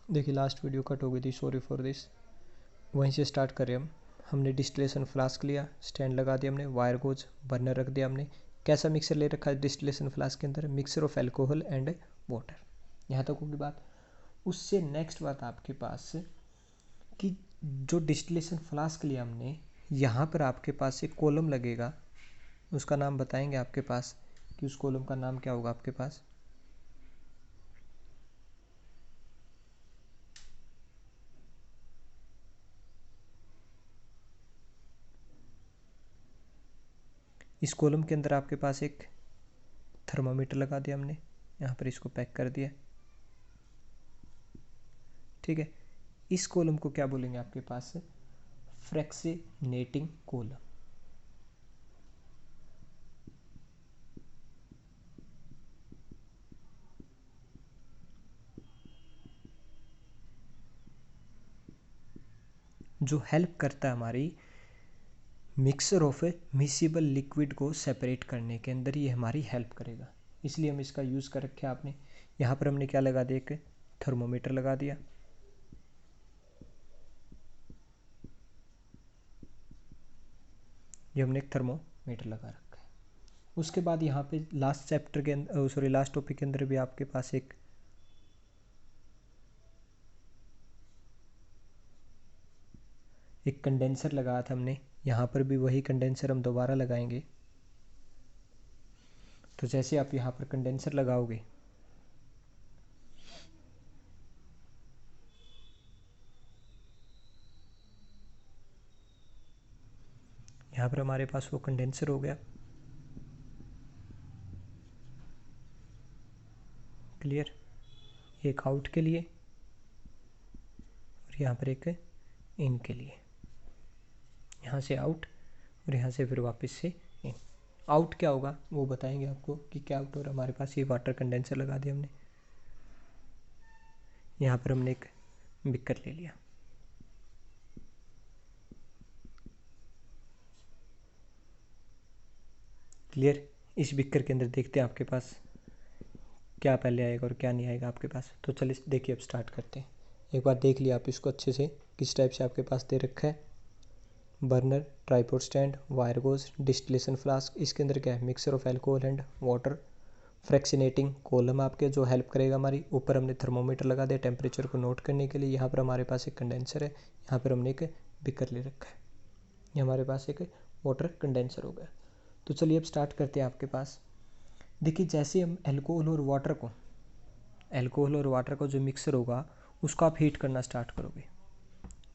देखिए last video cut हो गई थी, सॉरी फॉर दिस। वहीं से स्टार्ट करें हम। हमने डिस्टिलेशन फ्लास्क लिया, स्टैंड लगा दिया हमने, वायर गोज, बर्नर रख दिया हमने। कैसा मिक्सर ले रखा है डिस्टिलेशन फ्लास्क के अंदर? Mixer of alcohol and water. यहाँ तक होगी बात। उससे नेक्स्ट बात आपके पास कि जो डिस्टिलेशन फ्लास्क लिया हमने, यहाँ पर आपके पास एक कॉलम लगेगा, उसका नाम बताएंगे आपके पास कि उस कॉलम का नाम क्या होगा आपके पास? इस कॉलम के अंदर आपके पास एक थर्मामीटर लगा दिया हमने, यहाँ पर इसको पैक कर दिया। ठीक है, इस कॉलम को क्या बोलेंगे आपके पास? फ्रैक्सिनेटिंग कॉलम। जो हेल्प करता है हमारी मिक्सर ऑफ मिसिबल लिक्विड को सेपरेट करने के अंदर, ये हमारी हेल्प करेगा, इसलिए हम इसका यूज़ कर रखे आपने। यहाँ पर हमने क्या लगा दिया? एक थर्मोमीटर लगा दिया। ये हमने एक थर्मोमीटर लगा रखा है। उसके बाद यहाँ पे लास्ट चैप्टर के अंदर, सॉरी लास्ट टॉपिक के अंदर भी आपके पास एक कंडेंसर लगाया था हमने। यहाँ पर भी वही कंडेंसर हम दोबारा लगाएंगे। तो जैसे आप यहाँ पर कंडेंसर लगाओगे, यहाँ पर हमारे पास वो कंडेंसर हो गया। क्लियर? एक आउट के लिए और यहाँ पर एक इन के लिए। यहाँ से आउट और यहाँ से फिर वापस से इन। आउट क्या होगा वो बताएंगे आपको कि क्या आउट हो रहा है। हमारे पास ये वाटर कंडेंसर लगा दिया हमने। यहाँ पर हमने एक बिकर ले लिया। क्लियर? इस बिकर के अंदर देखते हैं आपके पास क्या पहले आएगा और क्या नहीं आएगा आपके पास। तो चलिए देखिए, अब स्टार्ट करते हैं। एक बार देख लिया आप इसको अच्छे से, किस टाइप से आपके पास दे रखा है। Burner, tripod stand, wire gauze, distillation flask. इसके अंदर क्या है? Mixture of alcohol and water. Fractionating column आपके जो हेल्प करेगा हमारी। ऊपर हमने थर्मोमीटर लगा दिया टेम्परेचर को नोट करने के लिए। यहाँ पर हमारे पास एक कंडेंसर है, यहाँ पर हमने एक बिकर ले रखा है। ये हमारे पास एक वाटर कंडेंसर हो गया। तो चलिए अब स्टार्ट करते हैं आपके पास। देखिए जैसे हम एल्कोहल और वाटर का जो मिक्सर होगा उसको आप हीट करना स्टार्ट करोगे।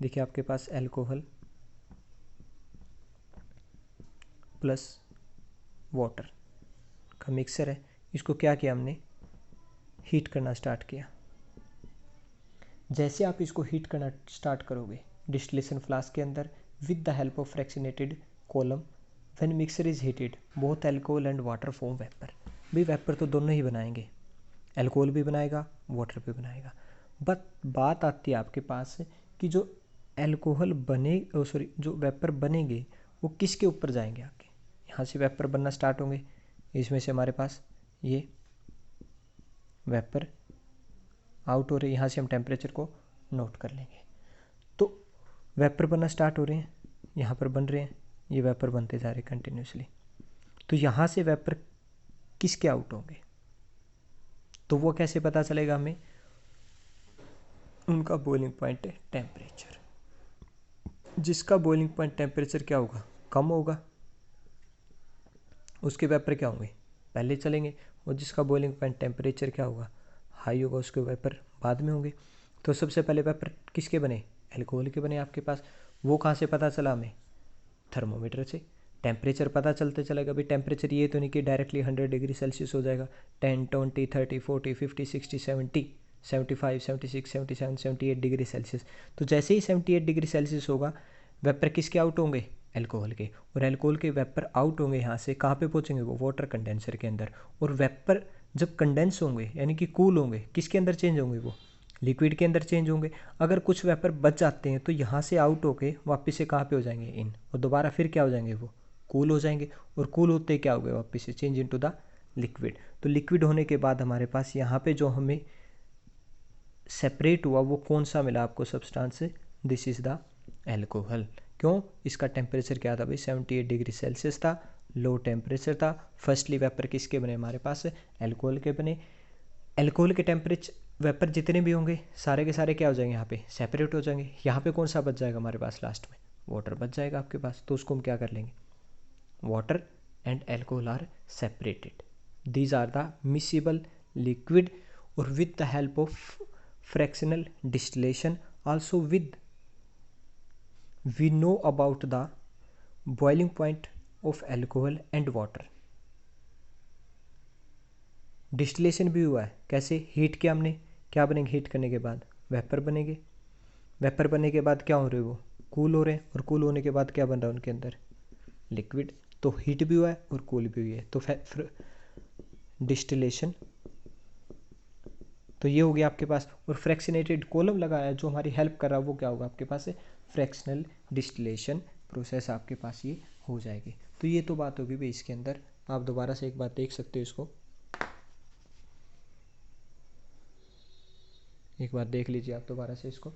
देखिए आपके पास एल्कोहल प्लस वाटर का मिक्सर है। इसको क्या किया हमने? हीट करना स्टार्ट किया। जैसे आप इसको हीट करना स्टार्ट करोगे डिस्टिलेशन फ्लास्क के अंदर with the help of fractionated column, when mixture is heated both alcohol and water form vapour. भी वेपर तो दोनों ही बनाएंगे, एल्कोहल भी बनाएगा, वाटर भी बनाएगा। बट बात आती है आपके पास कि जो एल्कोहल बने, सॉरी जो वेपर बनेंगे वो किसके ऊपर जाएंगे आगे? यहाँ से वेपर बनना स्टार्ट होंगे। इसमें से हमारे पास ये वेपर आउट हो रहे हैं। यहाँ से हम टेम्परेचर को नोट कर लेंगे। तो वेपर बनना स्टार्ट हो रहे हैं, यहाँ पर बन रहे हैं, ये वेपर बनते जा रहे हैं कंटिन्यूसली। तो यहाँ से वेपर किसके आउट होंगे? तो वो कैसे पता चलेगा हमें? उनका बॉइलिंग पॉइंट है टेम्परेचर। जिसका बॉइलिंग पॉइंट टेम्परेचर क्या होगा? कम होगा, उसके वेपर क्या होंगे? पहले चलेंगे। और जिसका बॉइलिंग पॉइंट टेम्परेचर क्या होगा? हाई होगा, उसके वेपर बाद में होंगे। तो सबसे पहले वेपर किसके बने? एल्कोहल के बने आपके पास। वो कहाँ से पता चला हमें? थर्मोमीटर से। टेम्परेचर पता चलते चलेगा। भाई टेम्परेचर ये तो नहीं कि डायरेक्टली 100 डिग्री सेल्सियस हो जाएगा। 10, 20, 30, 40, 50, 60, 70, 75, 76, 77, 78 डिग्री सेल्सियस। तो जैसे ही 78 डिग्री सेल्सियस होगा, वेपर किसके आउट होंगे? एल्कोहल के। और एल्कोहल के वेपर आउट होंगे यहाँ से, कहाँ पे पहुँचेंगे वो? वाटर कंडेंसर के अंदर। और वेपर जब कंडेंस होंगे यानी कि कूल होंगे, किसके अंदर चेंज होंगे? वो लिक्विड के अंदर चेंज होंगे। अगर कुछ वेपर बच जाते हैं तो यहाँ से आउट होके वापस से कहाँ पे हो जाएंगे? इन। और दोबारा फिर क्या हो जाएंगे? वो कूल हो जाएंगे। और कूल होते क्या हो गए? वापस से चेंज इनटू द लिक्विड। तो लिक्विड होने के बाद हमारे पास यहाँ पे जो हमें सेपरेट हुआ वो कौन सा मिला आपको substance, this is the alcohol. क्यों, इसका टेम्परेचर क्या था भाई, 78 डिग्री सेल्सियस था, लो टेम्परेचर था। फर्स्टली वेपर किसके बने हमारे पास, एल्कोहल के बने। एल्कोहल के टेम्परेचर वेपर जितने भी होंगे सारे के सारे क्या हो जाएंगे, यहाँ पे सेपरेट हो जाएंगे। यहाँ पे कौन सा बच जाएगा हमारे पास लास्ट में, वाटर बच जाएगा आपके पास। तो उसको हम क्या कर लेंगे, water and alcohol are separated, these are the miscible liquid. और with the help of fractional distillation also with we know about the boiling point of alcohol and water। Distillation भी हुआ है, कैसे, हीट किया हमने, क्या बनेंगे हीट करने के बाद, वेपर बनेंगे। वेपर बनने के बाद क्या हो रहे हैं, वो कूल हो रहे हैं, और कूल होने के बाद क्या बन रहा है उनके अंदर, लिक्विड। तो हीट भी हुआ है और कूल भी हुई है, तो डिस्टिलेशन। तो ये हो गया आपके पास। और फ्रैक्शनेटेड कॉलम लगाया जो हमारी हेल्प कर रहा है, वो क्या होगा आपके पास, फ्रैक्शनल डिस्टिलेशन प्रोसेस आपके पास ये हो जाएगी। तो ये तो बात होगी भाई इसके अंदर। आप दोबारा से एक बात देख सकते हो, इसको एक बार देख लीजिए आप दोबारा से इसको।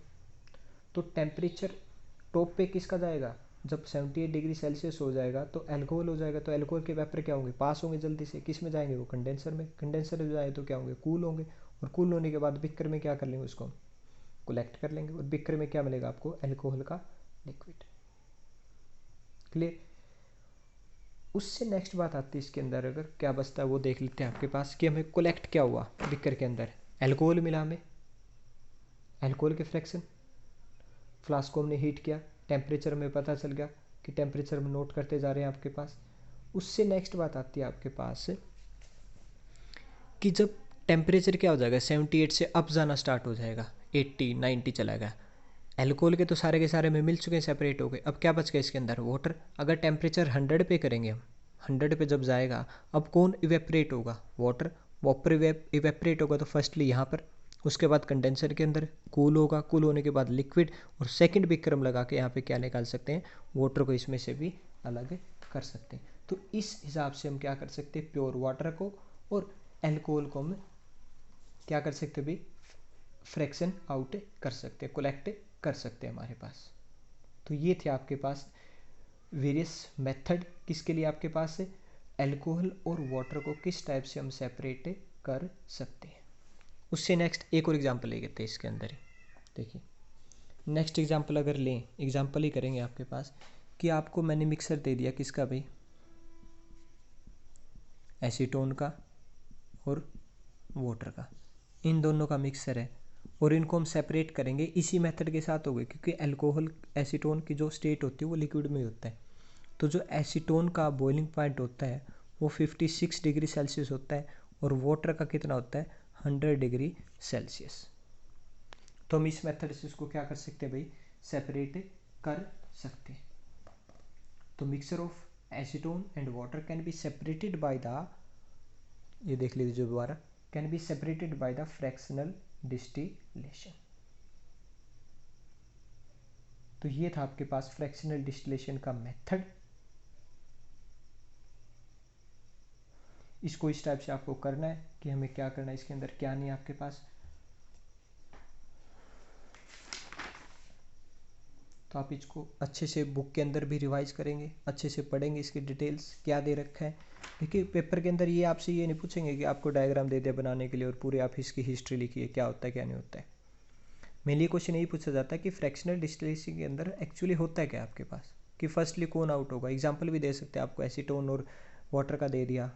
तो टेम्परेचर टॉप पे किसका जाएगा, जब 78 डिग्री सेल्सियस हो जाएगा तो एल्कोहल हो जाएगा। तो एल्कोहल के वेपर क्या होंगे, पास होंगे जल्दी से, किस में जाएंगे, वो कंडेंसर में। कंडेंसर में जाए तो क्या होंगे, कूल होंगे। और कूल होने के बाद बिकर में क्या कर लेंगे, उसको कलेक्ट कर लेंगे। और बिकर में क्या मिलेगा आपको, एल्कोहल का लिक्विड। क्लियर। उससे नेक्स्ट बात आती है इसके अंदर, अगर क्या बचता है वो देख लेते हैं आपके पास, कि हमें कलेक्ट क्या हुआ बिकर के अंदर, एल्कोहल मिला हमें, एल्कोहल के फ्रैक्शन। फ्लास्क को हमने हीट किया, टेम्परेचर में पता चल गया कि टेम्परेचर में नोट करते जा रहे हैं आपके पास। उससे नेक्स्ट बात आती है आपके पास कि जब टेम्परेचर क्या हो जाएगा, 78 से अप जाना स्टार्ट हो जाएगा, 80 90 चला गया। एल्कोहल के तो सारे के सारे में मिल चुके हैं, सेपरेट हो गए। अब क्या बच गया इसके अंदर, वाटर। अगर टेम्परेचर 100 पे करेंगे हम, 100 पे जब जाएगा, अब कौन इवेपरेट होगा, वाटर। वाटर इवेपरेट होगा तो फर्स्टली यहाँ पर, उसके बाद कंडेंसर के अंदर कूल होगा, कूल होने के बाद लिक्विड, और सेकंड बिक्रम लगा के यहाँ पे क्या निकाल सकते हैं, वाटर को इसमें से भी अलग कर सकते हैं। तो इस हिसाब से हम क्या कर सकते हैं, प्योर वाटर को और एल्कोहल को हम क्या कर सकते हैं भाई, फ्रैक्शन आउट कर सकते हैं, कलेक्ट कर सकते हैं हमारे पास। तो ये थे आपके पास वेरियस मेथड, किसके लिए आपके पास है, एल्कोहल और वाटर को किस टाइप से हम सेपरेट कर सकते हैं। उससे नेक्स्ट एक और एग्जांपल ले लेते हैं इसके अंदर ही। देखिए नेक्स्ट एग्जांपल अगर लें, एग्जांपल ही करेंगे आपके पास, कि आपको मैंने मिक्सर दे दिया किसका भाई, एसीटोन का और वाटर का, इन दोनों का मिक्सर है, और इनको हम सेपरेट करेंगे इसी मेथड के साथ हो गए, क्योंकि अल्कोहल एसीटोन की जो स्टेट होती है वो लिक्विड में ही होता है। तो जो एसीटोन का बॉइलिंग पॉइंट होता है वो 56 डिग्री सेल्सियस होता है, और वाटर का कितना होता है, 100 डिग्री सेल्सियस। तो हम इस मेथड से इसको क्या कर सकते हैं भाई, सेपरेट कर सकते हैं। तो mixer of acetone and water can be separated by the, ये देख लीजिए दोबारा, can be separated by the fractional distillation. तो ये था आपके पास फ्रैक्शनल डिस्टिलेशन का मेथड। इसको इस टाइप से आपको करना है कि हमें क्या करना है, इसके अंदर क्या नहीं है आपके पास। तो आप इसको अच्छे से बुक के अंदर भी रिवाइज करेंगे, अच्छे से पढ़ेंगे, इसकी डिटेल्स क्या दे रखा है। देखिए पेपर के अंदर ये आपसे ये नहीं पूछेंगे कि आपको डायग्राम दे दिया बनाने के लिए और पूरे आप इसकी हिस्ट्री लिखिए, क्या होता है क्या नहीं होता है। मेनली क्वेश्चन यही पूछा जाता है कि फ्रैक्शनल डिस्टिलेशन के अंदर एक्चुअली होता है क्या आपके पास, कि फर्स्टली कौन आउट होगा। एग्जांपल भी दे सकते हैं आपको, एसीटोन और वाटर का दे दिया,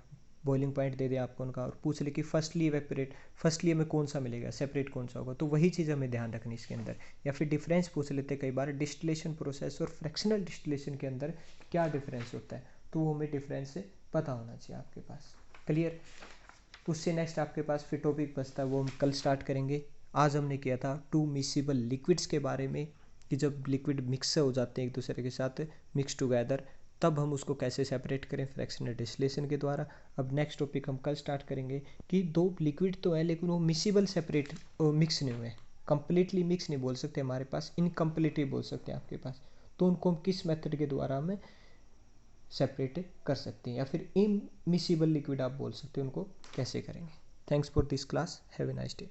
बॉइलिंग पॉइंट दे दिया आपको उनका, और पूछ ले कि फर्स्टली इवेपोरेट, फर्स्टली हमें कौन सा मिलेगा, सेपरेट कौन सा होगा। तो वही चीज़ हमें ध्यान रखनी इसके अंदर। या फिर डिफरेंस पूछ लेते कई बार, डिस्टिलेशन प्रोसेस और फ्रैक्शनल डिस्टिलेशन के अंदर क्या डिफरेंस होता है, तो वो हमें डिफरेंस पता होना चाहिए आपके पास। क्लियर। उससे नेक्स्ट आपके पास फिर टॉपिक बचता है, वो हम कल स्टार्ट करेंगे। आज हमने किया था टू मिक्सिबल लिक्विड्स के बारे में, कि जब लिक्विड मिक्स हो जाते हैं एक दूसरे के साथ मिक्स टुगेदर, तब हम उसको कैसे सेपरेट करें फ्रैक्शनल डिस्टिलेशन के द्वारा। अब नेक्स्ट टॉपिक हम कल स्टार्ट करेंगे कि दो लिक्विड तो है लेकिन वो मिक्सिबल सेपरेट मिक्स नहीं हुए, कंप्लीटली मिक्स नहीं बोल सकते हमारे पास, इनकम्प्लीटली बोल सकते हैं आपके पास। तो उनको हम किस मेथड के द्वारा हमें सेपरेट कर सकते हैं, या फिर इनमिसिबल लिक्विड आप बोल सकते हैं, उनको कैसे करेंगे। Thanks for this class, have a nice day.